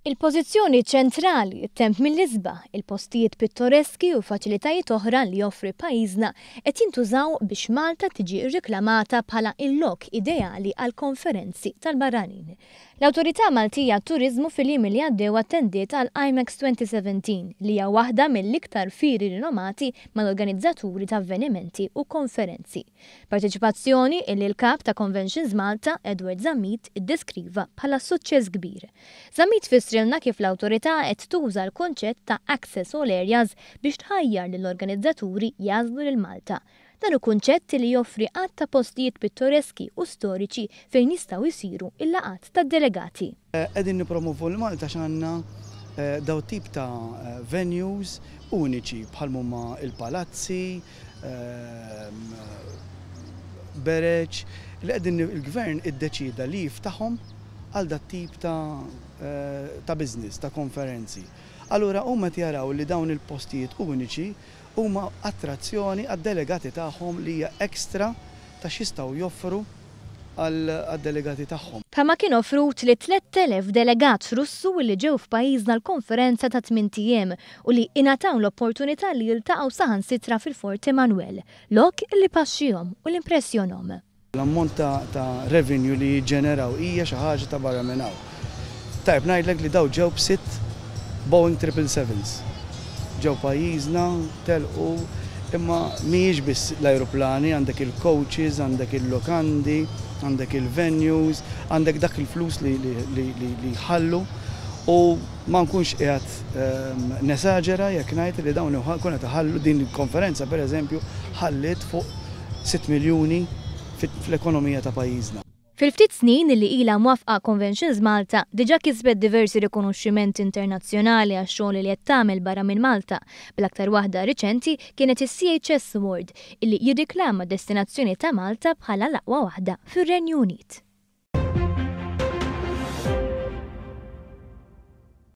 Il-pożizzjoni ċentrali, it-temp mill-isba, il-postijiet pittoreski u faċilitajiet oħra li joffri pajjiżna qed jintużaw biex Malta tiġi rriklamata bħala il-lok ideali għal konferenzi tal-barranin. L-Awtorità Maltija Turiżmu fil-jiem li għaddew attendiet għal IMEX 2017 li hija waħda mill-iktar firi rinomati mal-organizzaturi ta' avvenimenti u konferenzi. Parteċipazzjoni illi l-kap ta' Conventions Malta, Edward Zammit, iddeskriva bħala suċċess kbir. Zammit fissrilna kif l-awtorità qed tuża l-konċett ta' access all areas biex tħajjar lill-organizzaturi jażlu lil Malta. Dan hu kunċett li joffri qatt ta' postijiet pittoreski u storiċi fejn jistgħu jsiru il-laqgħat tad-delegati. Qegħdin nippromovu l-Malta x'għandna daw tip ta' venues uniċi bħal huma il-palazzi, bereġ li qegħdin il-gvern iddeċida li jiftaħhom għal dat tip ta' business, ta' konferenzi. Allura huma jaraw li dawn il-postijiet uniċi huma attrazzjoni għad-delegati tagħhom li hija ekstra ta' x'jistgħu joffru għad-delegati tagħhom. Bħalma kien offrut li 3000 delegat Russu li ġew f'pajjiżna l-konferenza ta' 8 ijiem u li ingħataw l-opportunità li jiltaqgħu saħansitra fil-Fort Emanuel, lok li passihom u l-impressjonhom. L-ammont ta' revenue li jiġġeneraw hija xi ħaġa ta' barra minn hawn. Tajb ngħidlek li daw ġew b'6 Boeing 777s. Ġew pajjiżna telqu imma mhijiex biss l-ajruplani, għandek il-coaches, għandek il-lokandi, għandek il-venues, għandek dak il-flus li ħallu u ma nkunx qiegħed nesaġera jekk ngħid li dawn kun qed iħallu din il-konferenza pereżempju ħallit fuq 6 miljuni fl-ekonomija ta' pajjiżna. Fil-ftit snin li ilha mwafqa Conventions Malta diġà kisbet diversi rikonoxximenti internazzjonali għax-xogħol li qed tagħmel barra minn Malta. Bl-aktar waħda riċenti kienet is-CHS Award illi jirriklama destinazzjoni ta' Malta bħala l-aqwa waħda fir-Renju Unit.